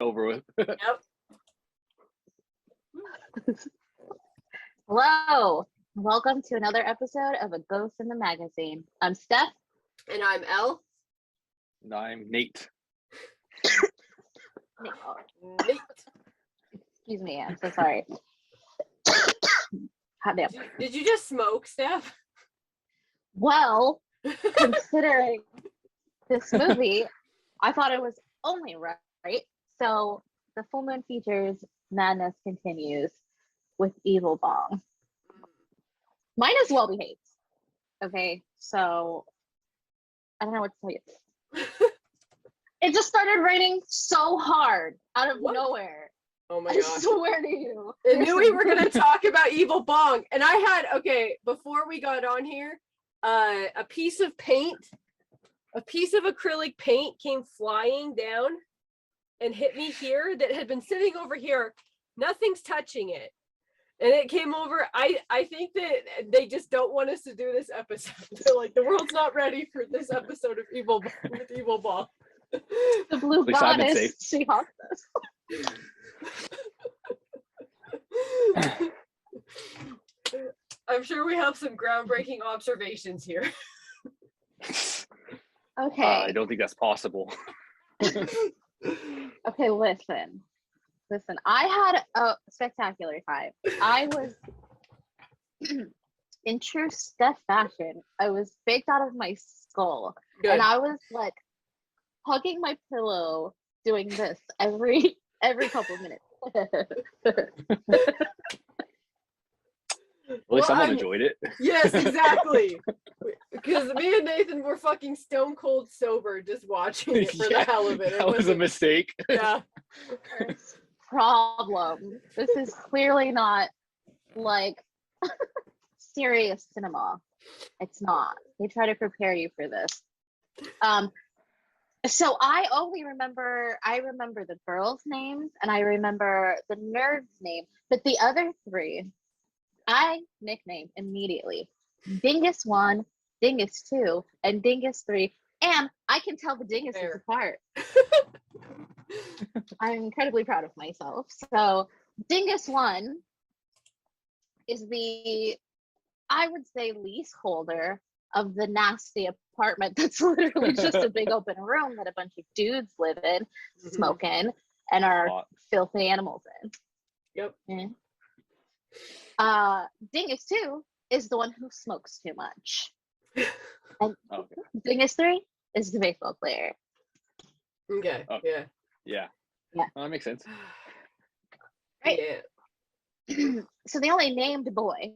over with. Yep. Hello, welcome to another episode of A Ghost in the Magazine. I'm Stef. And I'm Elle. And I'm Nate. Nate. Excuse me, I'm so sorry. Hot damn. Did you just smoke, Stef? Well, considering this movie, I thought it was only right. So the full moon features madness continues with evil Bong. Mine is well behaved. Okay, so I don't know what to tell you. It just started raining so hard out of nowhere. Oh my I gosh. swear to you. I knew we were going to talk about evil Bong. And I had, before we got on here, a piece of acrylic paint came flying down and hit me here that had been sitting over here. Nothing's touching it. And it came over. I think that they just don't want us to do this episode. They're like, the world's not ready for this episode of Evil Bong. The blue goddess, she haunts us. I'm sure we have some groundbreaking observations here. Okay. I don't think that's possible. Okay, listen. I had a spectacular time. I was, in true Steph fashion, I was baked out of my skull. Good. And I was like hugging my pillow, doing this every couple minutes. At least someone enjoyed it. Yes, exactly. Because me and Nathan were fucking stone cold sober just watching it for the hell of it. That was a mistake. Yeah. Problem. This is clearly not like serious cinema. It's not. They try to prepare you for this. So I remember the girls' names and I remember the nerd's name, but the other three I nicknamed immediately. Dingus 1, Dingus 2, and Dingus 3. And I can tell the dinguses apart. I'm incredibly proud of myself. So Dingus 1 is the, I would say, leaseholder of the nasty apartment that's literally just a big open room that a bunch of dudes live in, smoking, and are filthy animals in. Yep. Yeah. Dingus 2 is the one who smokes too much. And Dingus 3 is the baseball player. Okay. Yeah. That makes sense. Right. Yeah. So the only named boy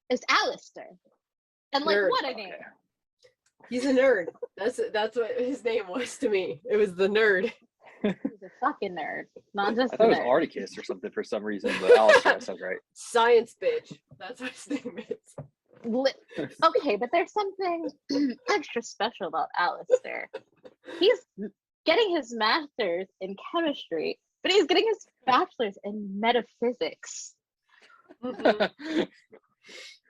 is Alistair. And like, Nerd. what a name. He's a nerd. That's what his name was to me. It was the nerd. He's a fucking nerd. Not just I thought it was nerd. Articus or something for some reason, but Alistair sounds right. Science bitch. That's what his name is. Okay, but there's something extra special about Alistair. He's getting his master's in chemistry, but he's getting his bachelor's in metaphysics.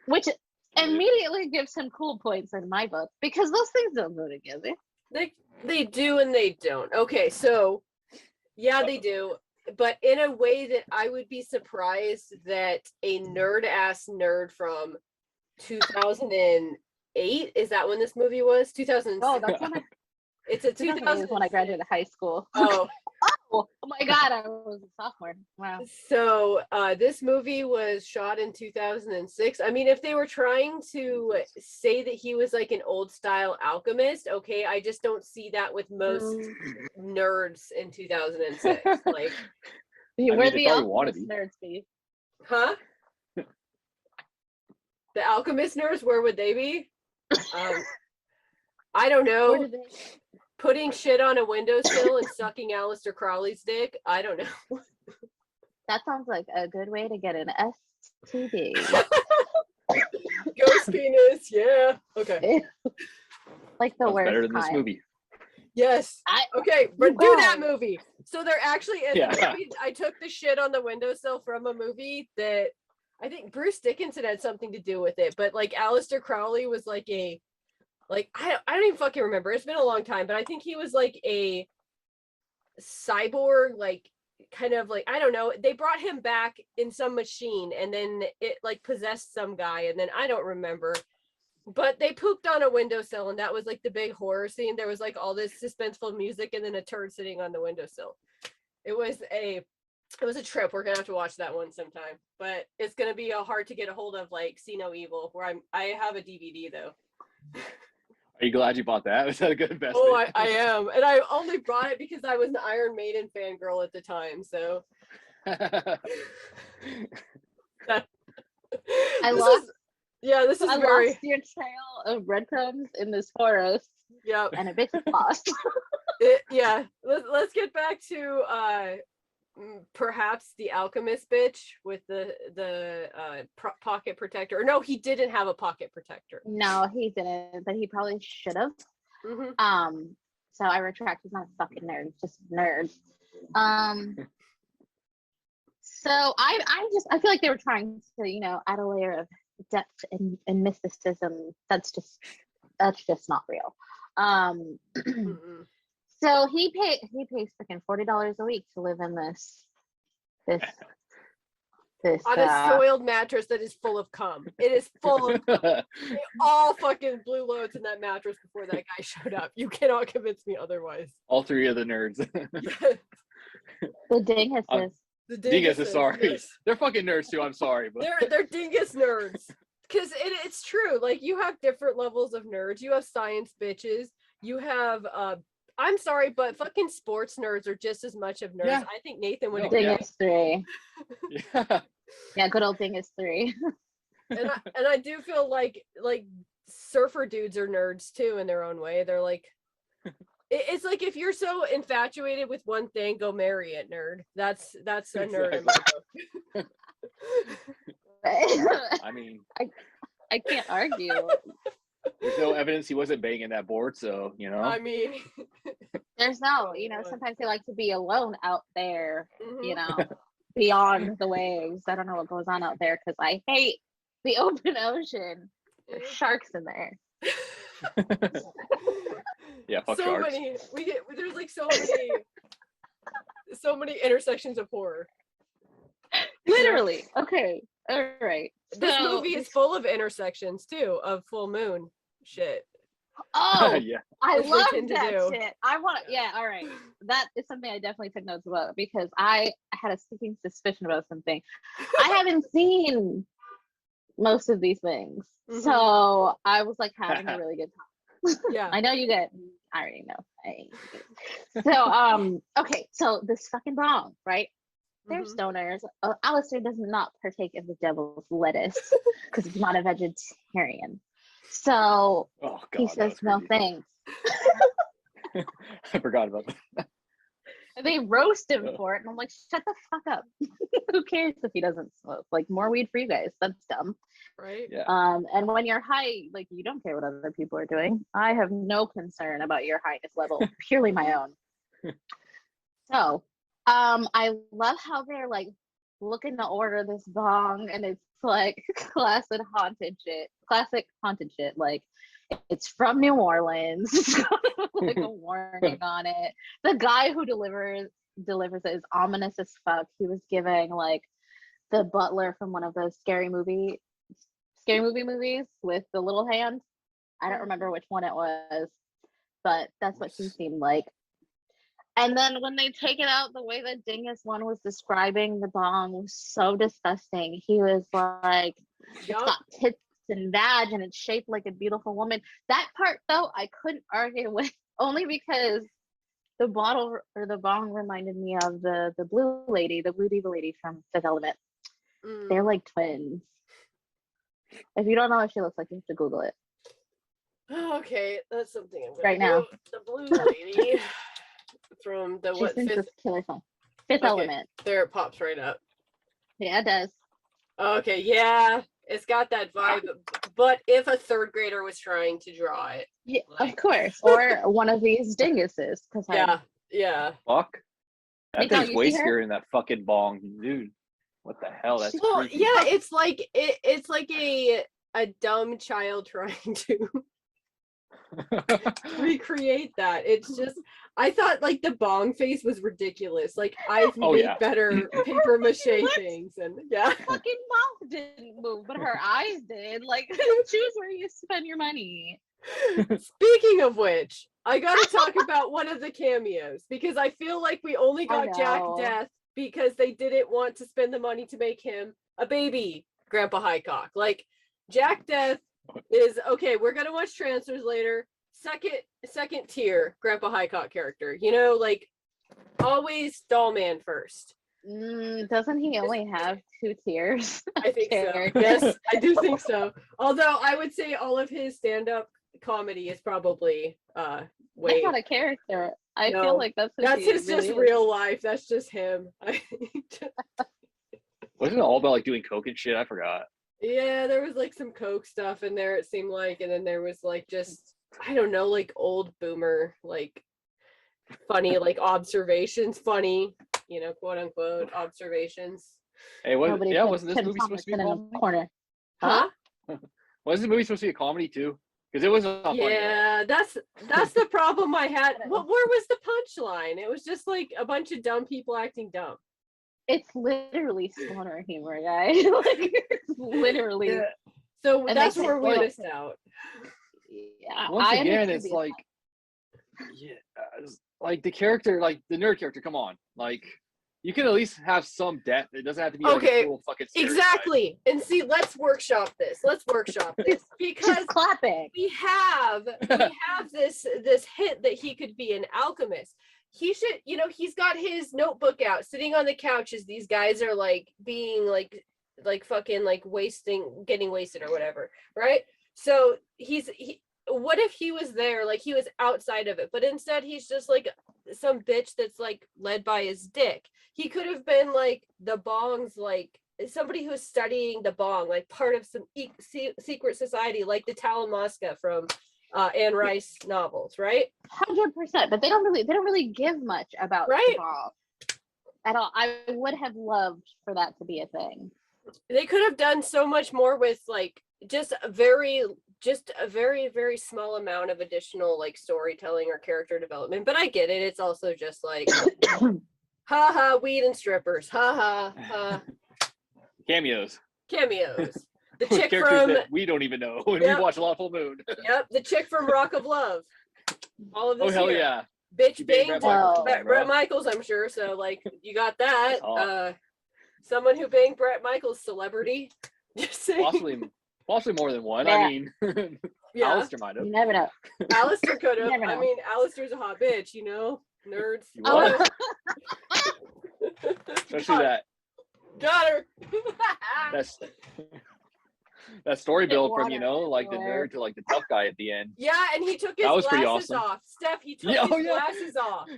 Which immediately gives him cool points in my book, because those things don't go together. They do and they don't. Okay, so yeah, they do, but in a way that I would be surprised that a nerd-ass nerd from 2008, is that when this movie was? 2006. Oh, that's when It's a 2000 when I graduated high school. Oh my god, I was a sophomore. Wow. So this movie was shot in 2006. I mean, if they were trying to say that he was like an old style alchemist, okay, I just don't see that with most nerds in 2006. Like, where the alchemist nerds be? Huh? The alchemist nerds, where would they be? I don't know. Putting shit on a windowsill and sucking Alistair Crowley's dick. I don't know. That sounds like a good way to get an STD. Ghost penis, yeah. Okay. Like the worst better than this kind. movie. Yes. Okay, but do that movie. So they're actually in the movie. I took the shit on the windowsill from a movie that I think Bruce Dickinson had something to do with it, but like Alistair Crowley was like a I don't even fucking remember. It's been a long time, but I think he was like a cyborg, like kind of like, I don't know, they brought him back in some machine and then it like possessed some guy, and then I don't remember, but they pooped on a windowsill, and that was like the big horror scene. There was like all this suspenseful music and then a turd sitting on the windowsill. It was a trip. We're gonna have to watch that one sometime, but it's gonna be hard to get a hold of, like See No Evil, where I have a DVD though. Are you glad you bought that? Was that a good investment? Oh, I am, and I only brought it because I was an Iron Maiden fangirl at the time. So this is I very lost your trail of breadcrumbs in this forest. Yep. And a bit of lost. Yeah. Let's get back to perhaps the alchemist bitch with the pocket protector. No, he didn't have a pocket protector. No, he didn't, but he probably should have. So I retract. He's not a fucking nerd, just nerd. So I feel like they were trying to, add a layer of depth and mysticism. That's just not real. So he pays freaking $40 a week to live in this on a soiled mattress that is full of cum. It is full of cum. They all fucking blew loads in that mattress before that guy showed up. You cannot convince me otherwise. All three of the nerds. The dinguses. The dinguses, sorry. Yes. They're fucking nerds too, I'm sorry. But they're dingus nerds. Because it's true. Like, you have different levels of nerds. You have science bitches. You have I'm sorry, but fucking sports nerds are just as much of nerds. Yeah. I think Nathan would agree. Dingus 3. Yeah. Yeah, good old Dingus 3. and I do feel like surfer dudes are nerds too in their own way. They're like, it's like, if you're so infatuated with one thing, go marry it, nerd. That's a nerd in my book. I mean, I can't argue. There's no evidence he wasn't banging that board, so I mean, there's no, sometimes they like to be alone out there, beyond the waves. I don't know what goes on out there because I hate the open ocean. There's sharks in there. Yeah, fuck so sharks. There's like so many intersections of horror. Literally. Okay. All right. This movie is full of intersections too, of full moon shit. Oh, yeah. I Which they love tend to that do. shit. I want to, yeah, all right. That is something I definitely took notes about because I had a sneaking suspicion about something. I haven't seen most of these things. So I was like having a really good time. Yeah. I know you did. I already know. So, okay, so this fucking Bong, right? They're stoners. Alistair does not partake of the devil's lettuce because he's not a vegetarian. So he says no thanks. I forgot about that. And they roast him for it, and I'm like, shut the fuck up. Who cares if he doesn't smoke? Like, more weed for you guys. That's dumb. Right. Yeah. And when you're high, like, you don't care what other people are doing. I have no concern about your highness level, purely my own. So, I love how they're like looking to order this bong, and it's like classic haunted shit. Like, it's from New Orleans. It's got like a warning on it. The guy who delivers it is ominous as fuck. He was giving like the butler from one of those scary movie movies with the little hand. I don't remember which one it was, but that's what he seemed like. And then when they take it out, the way that Dingus one was describing the bong was so disgusting. He was like, it's got tits and vag and it's shaped like a beautiful woman. That part though, I couldn't argue with, only because the bottle or the bong reminded me of the blue diva lady from Fifth Element. They're like twins. If you don't know what she looks like, you have to Google it. Okay, that's something I'm gonna right do. now. The blue lady from the She sings this killer song. Fifth Element. There it pops right up. Yeah, it does. Okay, yeah, it's got that vibe. But if a third grader was trying to draw it, yeah, of course, or one of these dinguses, because yeah. Fuck. That Nico, thing's you way see her? scarier than that fucking bong, dude. What the hell? That's Well, creepy. yeah, it's like a dumb child trying to recreate that. It's just, I thought like the Bong face was ridiculous. Like I've Oh, made yeah. better paper mache things, and yeah. Fucking mouth didn't move, but her eyes did. Like, choose where you spend your money. Speaking of which, I gotta talk about one of the cameos because I feel like we only got Jack know. Death because they didn't want to spend the money to make him a baby Grandpa Highcock. Like Jack Death is okay. We're gonna watch transfers later. Second tier Grandpa Highcock character. You know, like always doll man first. Doesn't he only have 2 tiers? I think so. Character. Yes, I do think so. Although I would say all of his stand-up comedy is probably That's not a character. I No, feel like that's his really just is. real life. That's just him. Wasn't it all about like doing coke and shit? I forgot. Yeah, there was like some coke stuff in there, it seemed like, and then there was like just I don't know, like old boomer, like funny, like observations, funny, you know, quote unquote observations. Hey, what? Nobody Yeah, puts wasn't this Tim movie supposed to be a Thomerson in comedy? a corner. Huh? Wasn't the movie supposed to be a comedy too? Because it was not funny. Yeah, that's the problem I had. Well, where was the punchline? It was just like a bunch of dumb people acting dumb. It's literally stoner humor, guys. Like, it's literally. Yeah. So And that's they where we spoil missed out. Yeah, Once I again, understand it's the like, yeah, like the character, like the nerd character. Come on, like you can at least have some depth. It doesn't have to be like Okay, a total fucking stereotype. Exactly. And see, let's workshop this. Because She's clapping. we have this hint that he could be an alchemist. He should, you know, he's got his notebook out sitting on the couch as these guys are like being like fucking like getting wasted or whatever, right? So what if he was there, like he was outside of it, but instead he's just like some bitch that's like led by his dick. He could have been like the Bong's, like somebody who's studying the Bong, like part of some secret society, like the Talamasca from Anne Rice novels, right? 100%, but they don't really give much about Right. the Bong at all. I would have loved for that to be a thing. They could have done so much more with like just a very very small amount of additional like storytelling or character development. But I get it. It's also just like ha ha, weed and strippers, ha ha ha. Cameos. The With chick characters from that we don't even know when Yep. we watch A Lot of Full Moon. Yep, the chick from Rock of Love. All of this. Oh hell here. yeah! Bitch You banged banged Bret Michaels, Bret bro. Michaels, I'm sure. So like you got that. Oh. Someone who banged Bret Michaels, celebrity. Just saying. Possibly more than one. Yeah. I mean, Yeah. Alistair might have. You never know. Alistair could have. Never I know. mean, Alistair's a hot bitch, you know? Nerds. You Oh. Especially that Got her. that's that story build from Water like the everywhere. nerd to like the tough guy at the end. Yeah, and he took his That was pretty glasses awesome. off. Steph, he took Yeah, his oh, yeah. glasses off.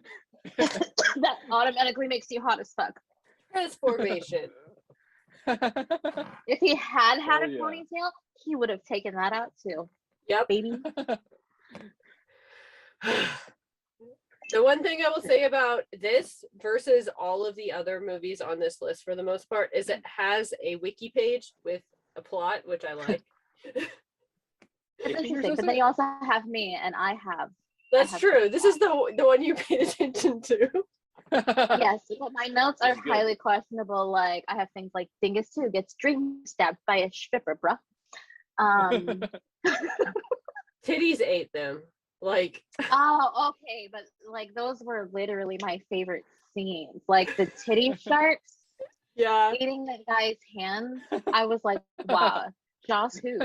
That automatically makes you hot as fuck. Transformation. If he had Oh, a yeah. ponytail, he would have taken that out too, Yep. baby. The one thing I will say about this versus all of the other movies on this list for the most part is it has a wiki page with a plot, which I like. That's interesting, but then you also have me, and I have. That's have true. some This is the one you paid attention to. Yes, but my notes are That's good. highly questionable. Like I have things like Dingus 2 gets dream stabbed by a stripper, bruh. Titties ate them. Like, Oh, okay, but like those were literally my favorite scenes. Like the titty sharks yeah. eating that guy's hands. I was like, wow, Joss who?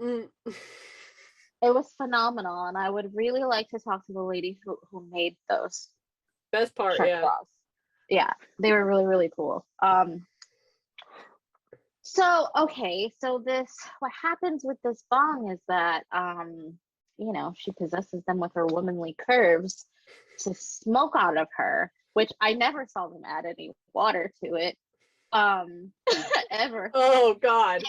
Mm. It was phenomenal, and I would really like to talk to the lady who made those Best part, shark yeah. claws. Yeah, they were really, really cool. So okay, so what happens with this Bong is that you know, she possesses them with her womanly curves to smoke out of her, which I never saw them add any water to it. Ever. Oh God.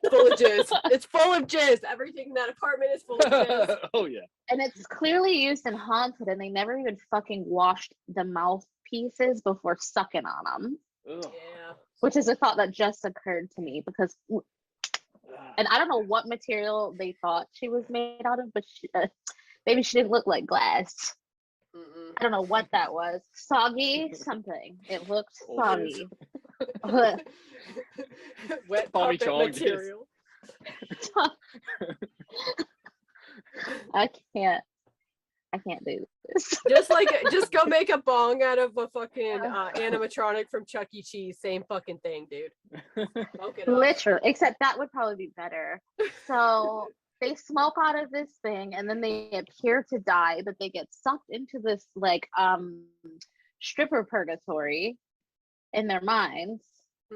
Full of jizz. It's full of jizz. Everything in that apartment is full of jizz. Oh yeah. And it's clearly used in Haunted, and they never even fucking washed the mouthpieces before sucking on them, Ugh. Yeah. which is a thought that just occurred to me because, and I don't know what material they thought she was made out of, but maybe she didn't look like glass. I don't know what that was. Soggy something. It looked Oh, it is. soggy. Wet Tommy carpet Chong did. material. I can't do this. Just go make a bong out of a fucking animatronic from Chuck E. Cheese. Same fucking thing, dude. Smoke it up. Literally, except that would probably be better. So they smoke out of this thing and then they appear to die, but they get sucked into this like stripper purgatory in their minds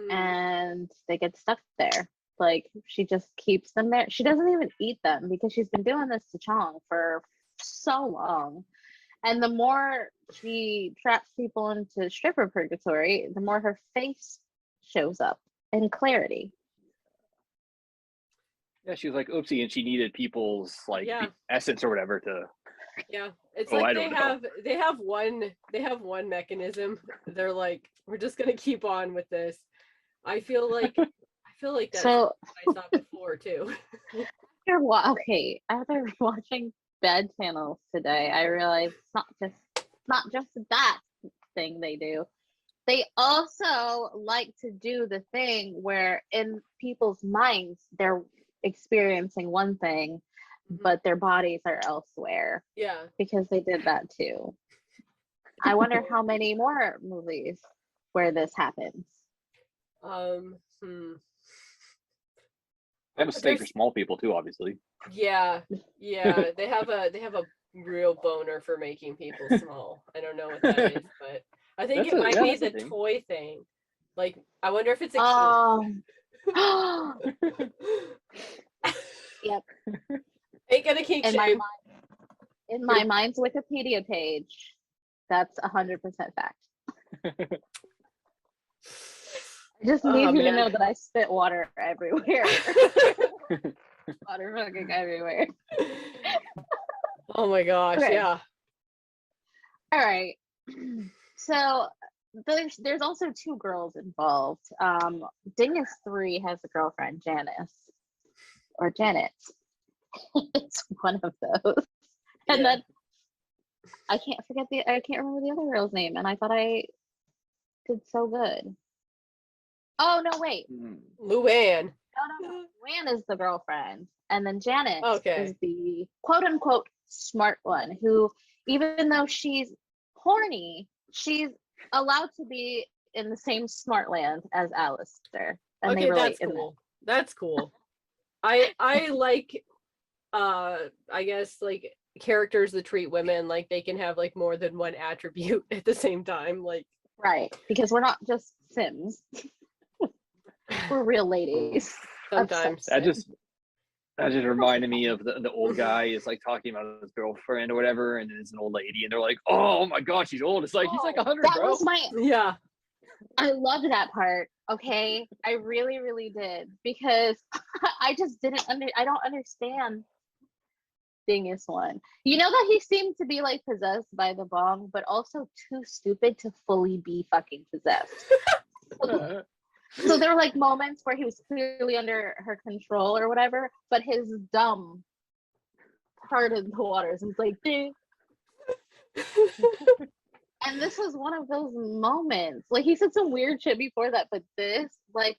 and they get stuck there. Like she just keeps them there. She doesn't even eat them because she's been doing this to Chong for so long. And the more she traps people into stripper purgatory, the more her face shows up in clarity. Yeah, she was like, oopsie, and she needed people's like Yeah. the essence or whatever to. Yeah, it's Oh, I like don't know. they have one mechanism. They're like, we're just gonna keep on with this. I feel like that's So what I saw before too. after watching Bad Channels today, I realized it's not just that thing they do. They also like to do the thing where in people's minds they're experiencing one thing, but their bodies are elsewhere. Yeah. Because they did that too. I wonder how many more movies where this happens. Have a stake for small people too, obviously. Yeah. They have a real boner for making people small. I don't know what that is, but I think it might be the thing. toy thing. Like, I wonder if it's a Yep. ain't gonna kink shame. In my mind's Wikipedia page, that's 100% fact. I just need you to know that I spit water everywhere. Water fucking everywhere. Oh my gosh, Okay. yeah. All right. So there's also two girls involved. Dingus 3 has a girlfriend, Janice. Or Janet. It's one of those. And then I can't remember the other girl's name, and I thought I did so good. Oh no, wait. Luann. No. Luann is the girlfriend. And then Janet Okay. is the quote unquote smart one who, even though she's horny, she's allowed to be in the same smart land as Alistair. And they relate that's cool. That's cool. I like I guess like characters that treat women like they can have like more than one attribute at the same time. Like right, because we're not just Sims. We're real ladies. Sometimes. That just reminded me of the old guy is like talking about his girlfriend or whatever, and it's an old lady, and they're like, "Oh my god, she's old." It's like he's like 100, that bro. was my Yeah. I loved that part. Okay, I really, really did, because I just I don't understand Dingus one. You know that he seemed to be like possessed by the Bong, but also too stupid to fully be fucking possessed. So there were like moments where he was clearly under her control or whatever, but his dumb parted the waters and was like, dude. And this was one of those moments. Like, he said some weird shit before that, but this, like,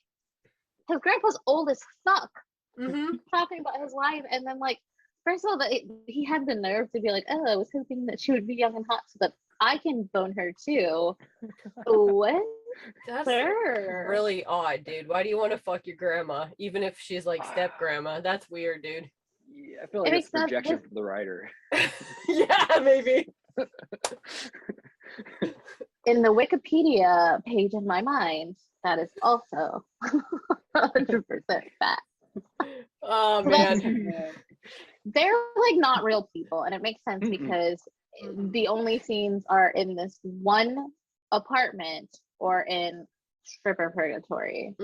his grandpa's old as fuck. Talking about his wife, and then, like, first of all, he had the nerve to be like, oh, I was hoping that she would be young and hot so that I can bone her too. What? That's Sir. really odd, dude. Why do you want to fuck your grandma, even if she's like step grandma? That's weird, dude. Yeah, I feel like it's projection from the writer. Yeah, maybe. In the Wikipedia page in my mind, that is also 100% fact. Oh man. They're like not real people, and it makes sense because the only scenes are in this one apartment or in Stripper Purgatory.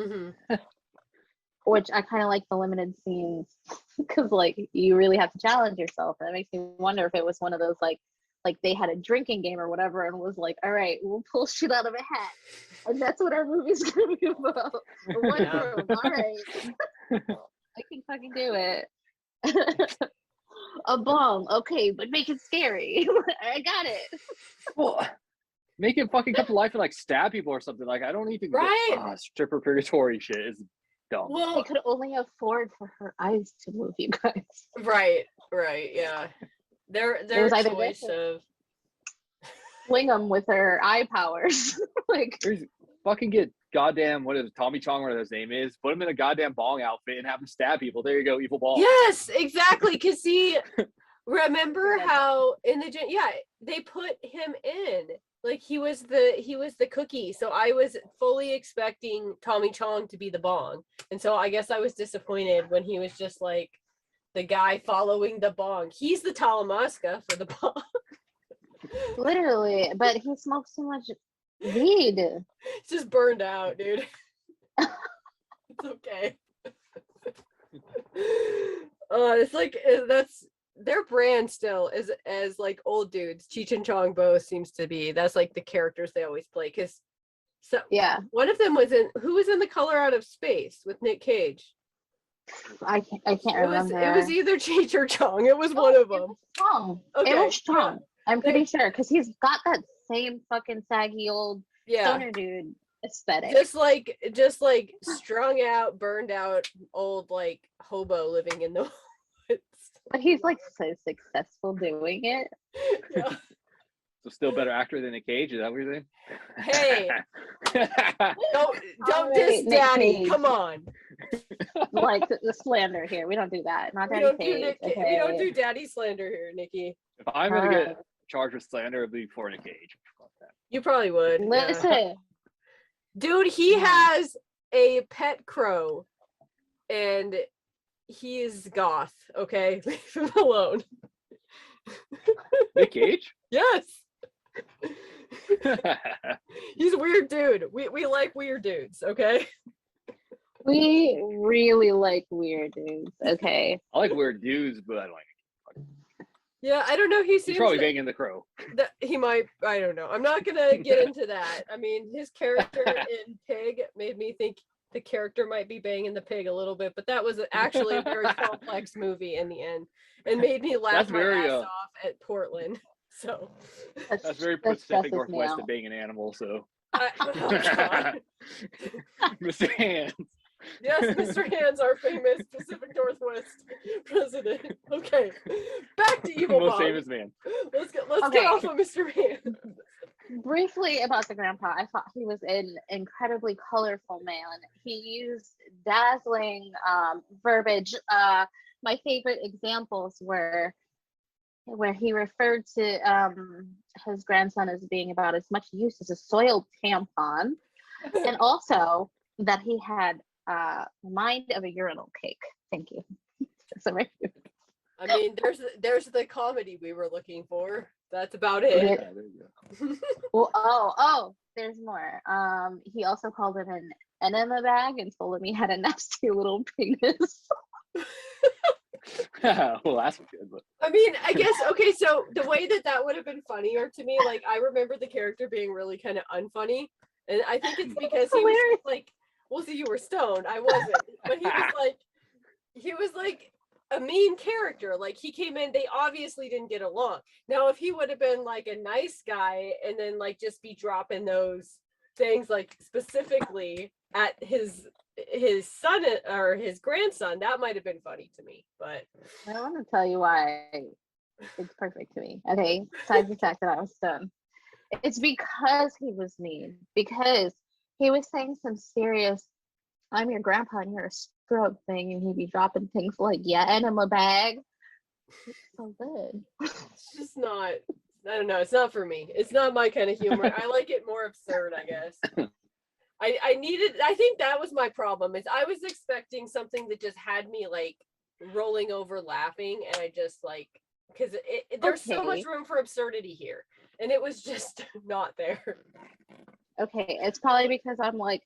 Which I kind of like the limited scenes because like you really have to challenge yourself, and it makes me wonder if it was one of those like they had a drinking game or whatever and was like, all right, we'll pull shit out of a hat, and that's what our movie's gonna be about. One room, all right. I can fucking do it. A bong, okay, but make it scary. I got it. Well, make it fucking come to life and like stab people or something. Like I don't even Right. stripper purgatory shit is dumb. They Well, could only afford for her eyes to move, you guys. right, yeah. Their was either choice this or- of Swing them with her eye powers. Like, There's fucking get goddamn what is it, Tommy Chong, whatever his name is, put him in a goddamn bong outfit and have him stab people. There you go, evil bong. yes, exactly. Cause see, remember Yeah, how in the yeah they put him in like he was the cookie. So I was fully expecting Tommy Chong to be the bong, and so I guess I was disappointed when he was just like the guy following the bong. He's the Talamasca for the bong. literally, but he smokes too much weed. It's just burned out, dude. It's okay. It's like that's their brand still is as like old dudes. Cheech and Chong both seems to be. That's like the characters they always play. Cause so Yeah, one of them was in who was in The Color Out of Space with Nick Cage. I can't remember. It was either Cheech or Chong. It was one of them. Chong. Okay, It was Chong. I'm pretty They- sure because he's got that same fucking saggy old Yeah. stoner dude aesthetic. Just like strung out, burned out, old like hobo living in the woods. But he's like so successful doing it. Yeah. So still better actor than Nick Cage, is that what you're saying? Hey, don't All diss right, Nick Daddy. Cage. Come on. Like the slander here. We don't do that. Not We Daddy don't do Cage. Nick, Okay. we don't do Daddy slander here, Nikki. If I'm gonna Alright. get charged with slander, it'll be for Nick Cage. Fuck that. You probably would. yeah. Listen, Dude, he Yeah. has a pet crow and he is goth, okay? Leave him alone. Nick Cage? Yes. He's a weird dude. We like weird dudes, okay? we really like weird dudes. Okay. I like weird dudes, but I don't like Yeah, I don't know. He He's seems probably that- banging the crow. that he might, I don't know. I'm not gonna get into that. I mean, his character in Pig made me think the character might be banging the pig a little bit, but that was actually a very complex movie in the end and made me laugh That's my very, ass off at Portland. So That's very that's Pacific Justice Northwest now. of being an animal, so. oh God. Mr. Hands. Yes, Mr. Hands, our famous Pacific Northwest president. Okay, back to Evil Most Bong. famous man. Let's get Okay. off of Mr. Hands. Briefly about the grandpa, I thought he was an incredibly colorful man. He used dazzling verbiage. My favorite examples were where he referred to his grandson as being about as much use as a soiled tampon, and also that he had the mind of a urinal cake. Thank you. So right here. I mean, there's the comedy we were looking for. That's about it. Yeah. Yeah, there you go. Well, oh, there's more. He also called him an enema bag and told him he had a nasty little penis. Well, that's good, but I mean, I guess okay. So the way that would have been funnier to me, like I remember the character being really kind of unfunny, and I think it's because he was Hilarious. like, well, see, you were stoned, I wasn't, but he was like a mean character. Like he came in, they obviously didn't get along. Now, if he would have been like a nice guy and then like just be dropping those things like specifically at his son or his grandson, that might have been funny to me. But I want to tell you why it's perfect to me. Okay, besides the fact that I was stoned, it's because he was mean. Because he was saying some serious, "I'm your grandpa and you're a stroke" thing, and he'd be dropping things like, "Yeah, enema bag." It's so good. it's just not, I don't know, it's not for me. It's not my kind of humor. I like it more absurd, I guess. I think that was my problem, is I was expecting something that just had me like rolling over laughing, and I just like, because there's so much Okay. room for absurdity here, and it was just not there. Okay, it's probably because I'm like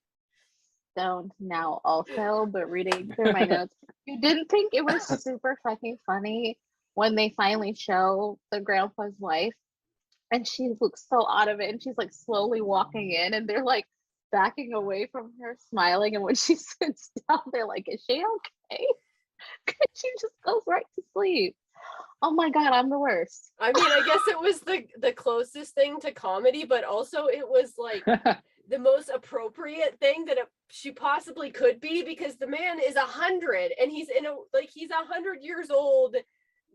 stoned now also, but reading through my notes, you didn't think it was super fucking funny when they finally show the grandpa's wife and she looks so out of it and she's like slowly walking in and they're like backing away from her smiling, and when she sits down they're like, "Is she okay?" She just goes right to sleep. oh my god, I'm the worst. I mean, I guess it was the closest thing to comedy, but also it was like the most appropriate thing that she possibly could be, because the man is 100 and he's he's 100 years old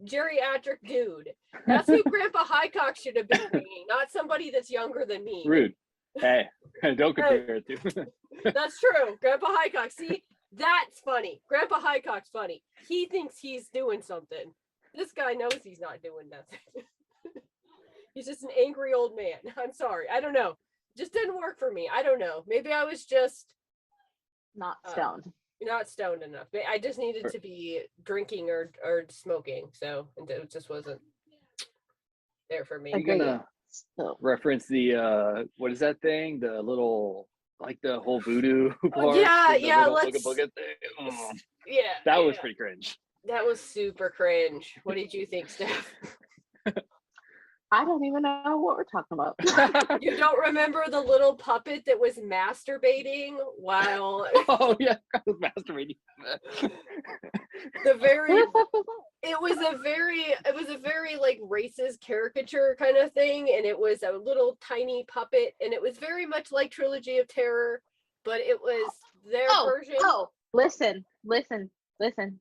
geriatric dude. That's who Grandpa Highcock should have been bringing, not somebody that's younger than me. Rude. Hey, don't compare it to. That's true. Grandpa Highcock. See, that's funny. Grandpa Highcock's funny. He thinks he's doing something. This guy knows he's not doing nothing. He's just an angry old man. I'm sorry. I don't know. Just didn't work for me. I don't know. Maybe I was just Not stoned. not stoned enough. I just needed to be drinking or smoking. So it just wasn't there for me. I'm gonna reference the what is that thing? The little, like the whole voodoo part. Yeah, let's booga thing. Yeah. That was pretty cringe. That was super cringe. What did you think, Steph? I don't even know what we're talking about. You don't remember the little puppet that was masturbating while Oh yeah, I was masturbating. the very Who the fuck was that? it was a very like racist caricature kind of thing, and it was a little tiny puppet, and it was very much like Trilogy of Terror, but it was their version. Oh, listen.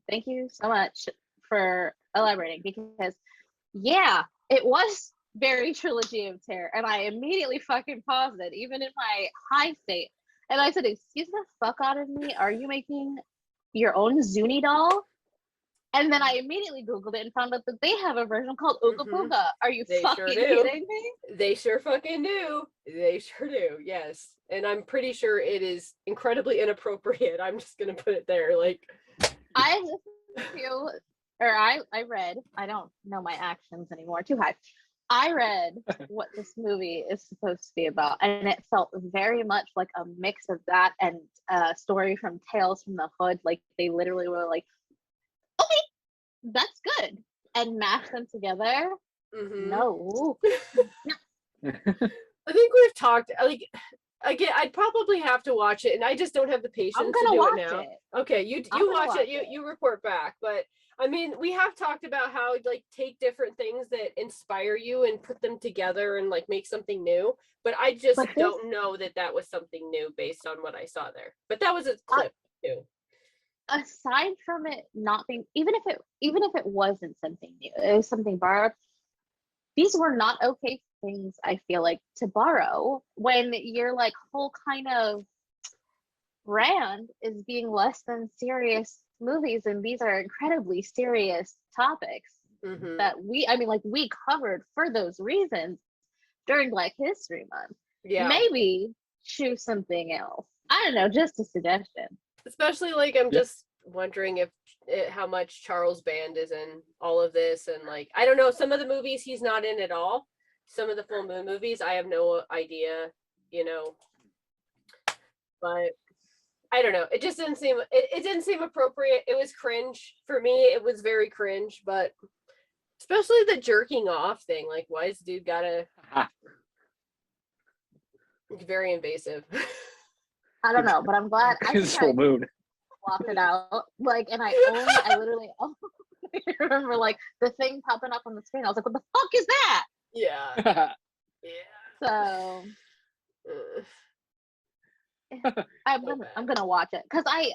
Thank you so much for elaborating, because yeah, it was very Trilogy of Terror, and I immediately fucking paused it, even in my high state, and I said, "Excuse the fuck out of me! Are you making your own Zuni doll?" And then I immediately Googled it and found out that they have a version called Ooga Booga. Are you They fucking sure do. kidding me? They sure fucking do. They sure do. Yes, and I'm pretty sure it is incredibly inappropriate. I'm just gonna put it there. Like, I listened to, or I read, I don't know my actions anymore, too high. I read what this movie is supposed to be about, and it felt very much like a mix of that and a story from Tales from the Hood. Like, they literally were like, okay, that's good, and mashed them together. No. I think we've talked, like, again, I'd probably have to watch it, and I just don't have the patience I'm to gonna do watch it now. it. Okay, you I'm gonna watch watch it, it. you report back. But I mean, we have talked about how like take different things that inspire you and put them together and like make something new. But I just don't know that was something new based on what I saw there. But that was a clip too. Aside from it not being, even if it wasn't something new, it was something borrowed. These were not okay things, I feel like, to borrow when your like whole kind of brand is being less than serious movies, and these are incredibly serious topics that we covered for those reasons during Black History Month. Yeah, maybe choose something else. I don't know, just a suggestion. Especially like I'm just wondering if how much Charles Band is in all of this, and like I don't know, some of the movies he's not in at all. Some of the full moon movies, I have no idea, but I don't know. It just didn't seem it didn't seem appropriate. It was cringe for me. It was very cringe, but especially the jerking off thing. Like, why is dude gotta very invasive? I don't know, but I'm glad It's full moon. Blocked it out. Like, and I literally remember like the thing popping up on the screen. I was like, what the fuck is that? Yeah. So I'm gonna watch it because they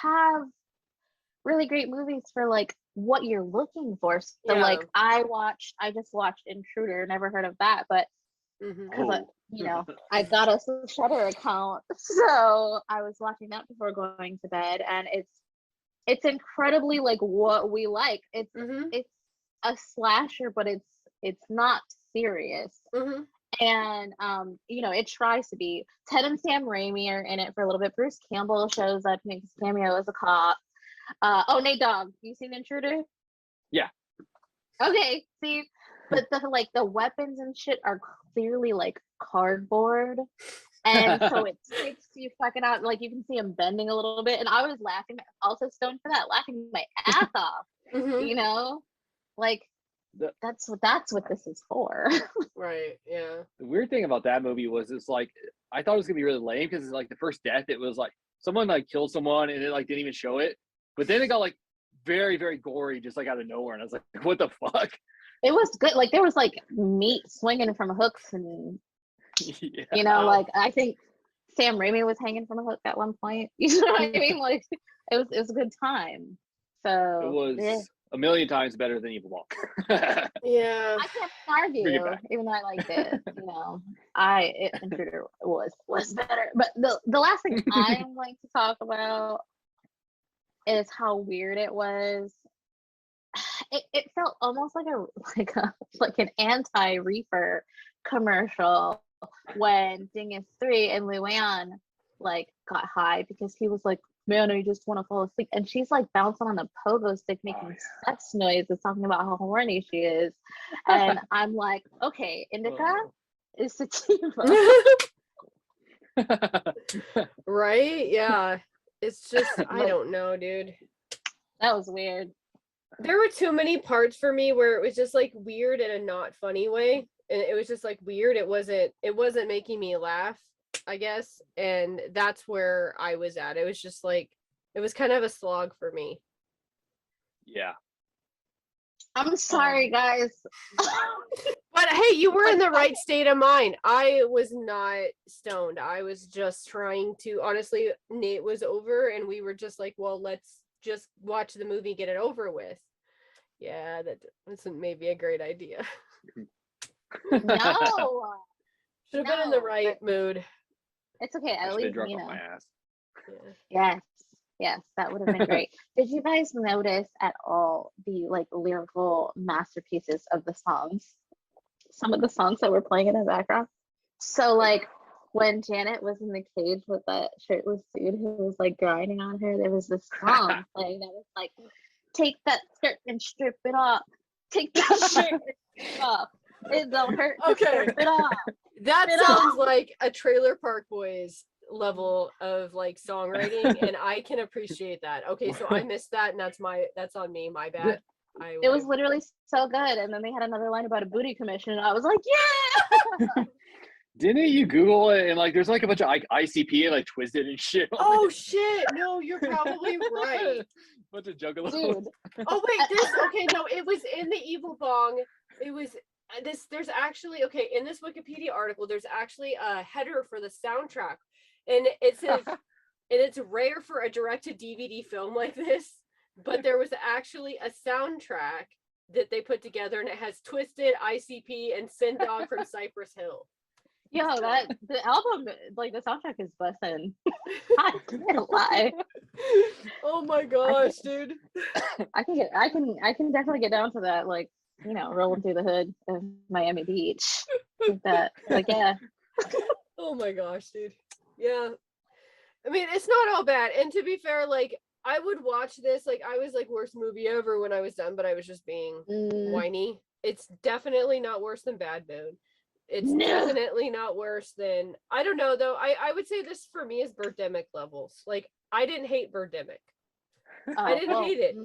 have really great movies for like what you're looking for. So like I just watched Intruder, never heard of that, but because I got a Shudder account, so I was watching that before going to bed, and it's incredibly like what we like. It's a slasher, but it's not serious. And it tries to be. Ted and Sam Raimi are in it for a little bit. Bruce Campbell shows up, makes a cameo as a cop. Nate Dogg, you seen Intruder? Yeah. Okay, see, but the weapons and shit are clearly like cardboard, and so it sticks you fucking out. Like you can see him bending a little bit, and I was laughing, also stoned for that, laughing my ass off. Like that's what this is for. Right. Yeah. The weird thing about that movie was it's like I thought it was gonna be really lame because it's like the first death, it was like someone like killed someone and it like didn't even show it, but then it got like very, very gory, just like out of nowhere. And I was like, what the fuck? It was good. Like there was like meat swinging from hooks, and Yeah. you know, like I think Sam Raimi was hanging from a hook at one point. You know what I mean? Like it was a good time. So It was yeah. a million times better than Evil Bong. Yeah. I can't argue, Bring it back. even though I liked it. You know, Intruder was better. But the last thing I'm going to talk about is how weird it was. It felt almost like an anti-reefer commercial when Dingus 3 and Luann like got high because he was like, man, I just want to fall asleep. And she's like bouncing on a pogo stick making sex noises, talking about how horny she is. And I'm like, okay, indica is sativa. Right? Yeah. It's just, I don't know, dude. That was weird. There were too many parts for me where it was just like weird in a not funny way. And it was just like weird. It wasn't making me laugh, I guess. And that's where I was at. It was just like, it was kind of a slog for me. Yeah. I'm sorry, guys. But hey, you were in the right state of mind. I was not stoned. I was just trying to, honestly, Nate was over and we were just like, well, let's just watch the movie, get it over with. Yeah, that isn't maybe a great idea. No. Should have been in the right mood. It's okay. I At should have least, drunk you off know. my ass. Yeah. Yes, that would have been great. Did you guys notice at all the like lyrical masterpieces of the songs? Some of the songs that were playing in the background. So like when Janet was in the cage with that shirtless dude who was like grinding on her, there was this song playing that was like, take that skirt and strip it off. Take that shirt and strip it off. It don't hurt. Okay. Strip it off. That It sounds off. like a Trailer Park Boys level of like songwriting, and I can appreciate that. Okay, so I missed that, and that's on me. My bad. It was literally so good, and then they had another line about a booty commission, and I was like, yeah. Didn't you Google it and like there's like a bunch of ICP and like twisted and shit? Oh shit! No, you're probably right. Bunch of juggalos. Dude. Oh wait, okay, no, it was in the Evil Bong. It was this. There's actually in this Wikipedia article. There's actually a header for the soundtrack, and it says, and it's rare for a direct-to-DVD film like this, but there was actually a soundtrack that they put together, and it has Twisted, ICP, and Sin Dog from Cypress Hill. Yo, the album, like the soundtrack is bussin'. I can't lie. Oh my gosh, dude. I can definitely get down to that, like, you know, rolling through the hood of Miami Beach. Like that. Like, yeah. Oh my gosh, dude. Yeah. I mean, it's not all bad. And to be fair, like, I would watch this, like, I was like, worst movie ever when I was done, but I was just being whiny. It's definitely not worse than Bad Moon. It's definitely not worse than, I don't know though. I would say this for me is Birdemic levels. Like, I didn't hate Birdemic. I didn't hate it.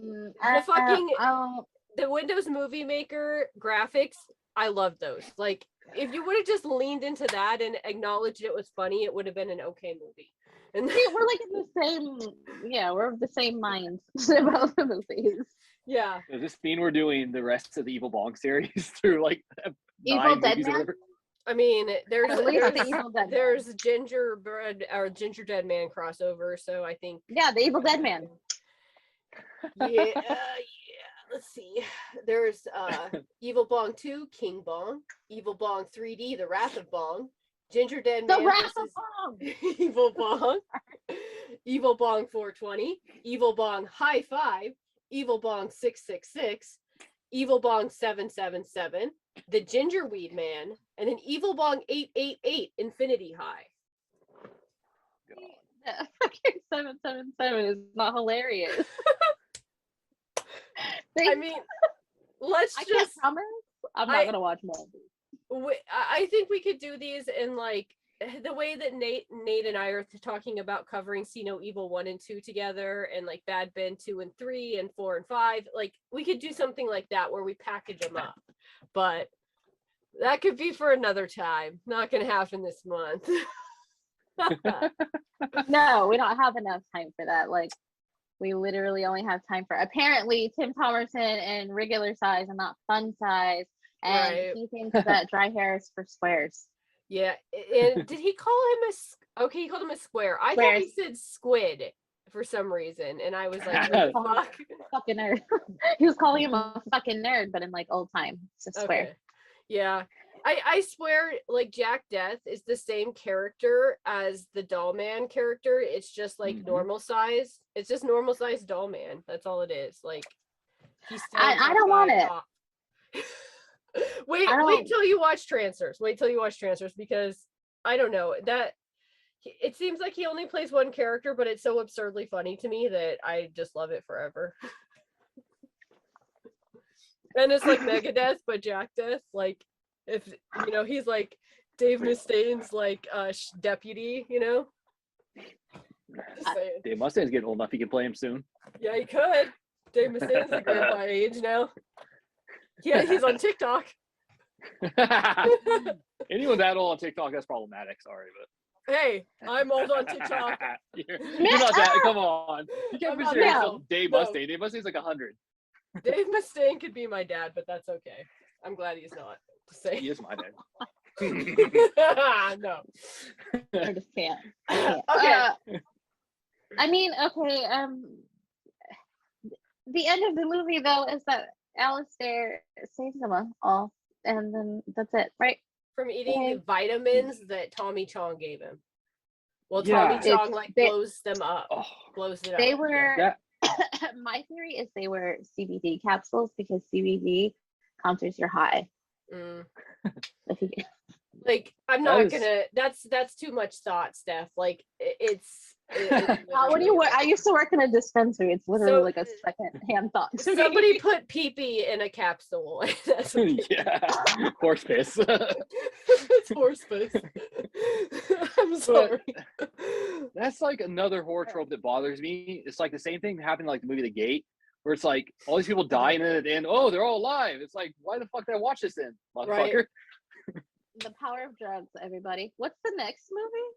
The Windows Movie Maker graphics, I loved those. Like, if you would have just leaned into that and acknowledged it was funny, it would have been an okay movie. And we're like in the same, we're of the same minds about the movies. Yeah. Does this mean we're doing the rest of the Evil Bong series through like Evil Dead Man? I mean, there's Gingerbread or Ginger Dead Man crossover, so I think the Evil Dead Man. Yeah. Let's see. There's Evil Bong 2, King Bong, Evil Bong 3D, The Wrath of Bong, Ginger Dead Man versus Evil Bong, Evil Bong 420, Evil Bong High Five, Evil Bong 666, Evil Bong 777, The Gingerweed Man, and an Evil Bong 888 Infinity High. Yeah, fucking 777 is not hilarious. I mean, I can't promise I'm not gonna watch more. I think we could do these in like the way that Nate and I are talking about covering See No Evil 1 and 2 together, and like Bad Ben 2 and 3 and 4 and 5. Like, we could do something like that where we package them up. But that could be for another time. Not gonna happen this month. No, we don't have enough time for that. Like, We literally only have time for apparently Tim Thomerson in regular size and not fun size. And Right. he thinks that dry hair is for squares. Yeah. And did he call him okay, he called him a square. I thought he said squid for some reason. And I was like, what the fuck? Fucking nerd. He was calling him a fucking nerd, but in like old time. It's a square. Okay. Yeah. I swear, like, Jack Death is the same character as the Doll Man character. It's just like normal size. It's just normal size Doll Man. That's all it is. Like, he's still I don't want it. Wait till you watch Transfers. Wait till you watch Transfers, because I don't know, that it seems like he only plays one character, but it's so absurdly funny to me that I just love it forever. And it's like Megadeth, but Jack Death. Like, if you know, he's like Dave Mustaine's like deputy, you know. Just saying. Dave Mustaine's getting old enough; he can play him soon. Yeah, he could. Dave Mustaine's a grandpa age now. Yeah, he's on TikTok. Anyone that old on TikTok, that's problematic. Sorry, but Hey, I'm old on TikTok. you're not that. Come on, you can't I'm consider not yourself old. Dave No. Mustaine. Dave Mustaine's like 100. Dave Mustaine could be my dad, but that's okay. I'm glad he's not. Just He say. is my dad. No. I just can't. I Okay. can't. I mean, okay. The end of the movie though is that Alistair saves them all, and then that's it, right? From eating the vitamins that Tommy Chong gave him. Well, Yeah. Tommy Chong like blows them up. Oh, Blows it They up. were. that, My theory is they were CBD capsules because CBD counters your high. Mm. If you, Like, I'm That not is- gonna. That's too much thought, Steph. Like, it's. what do you work? I used to work in a dispensary. It's literally So- like a second-hand thought. to me. Somebody put pee-pee in a capsule. That's what yeah, horse piss. it's horse piss. I'm sorry. That's like another horror trope that bothers me. It's like the same thing that happened in like the movie The Gate, where it's like all these people die and then at the end, oh, they're all alive. It's like, why the fuck did I watch this then, motherfucker? Right. The power of drugs, everybody. What's the next movie?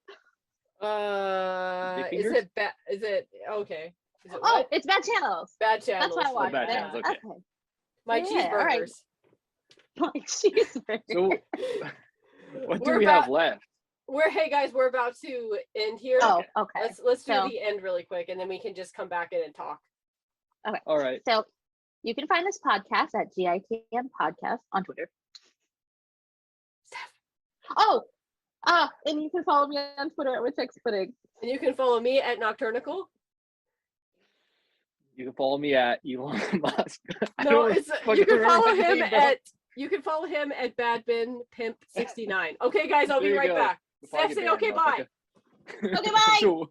Dick Is fingers? it bad? Is it okay? Is it Oh, what? it's Bad Channels. Bad Channels. That's why I watched Bad it. Channels, okay. My Yeah, all right. cheeseburgers. My cheeseburger. So, what do We're we have left? Hey guys, we're about to end here. Oh, okay. Let's do So- the end really quick, and then we can just come back in and talk. Okay. All right. So you can find this podcast at GITM Podcast on Twitter. And you can follow me on Twitter at Witchx Pudding. And you can follow me at Nocturnical. You can follow me at Elon Musk. I No, don't it's fucking you can remember follow my him name, bro. at Badbin Pimp 69. Okay, guys, I'll be There you right go. back. Before I Steph, get say banned, okay, bye. motherfucker. Okay, bye. So-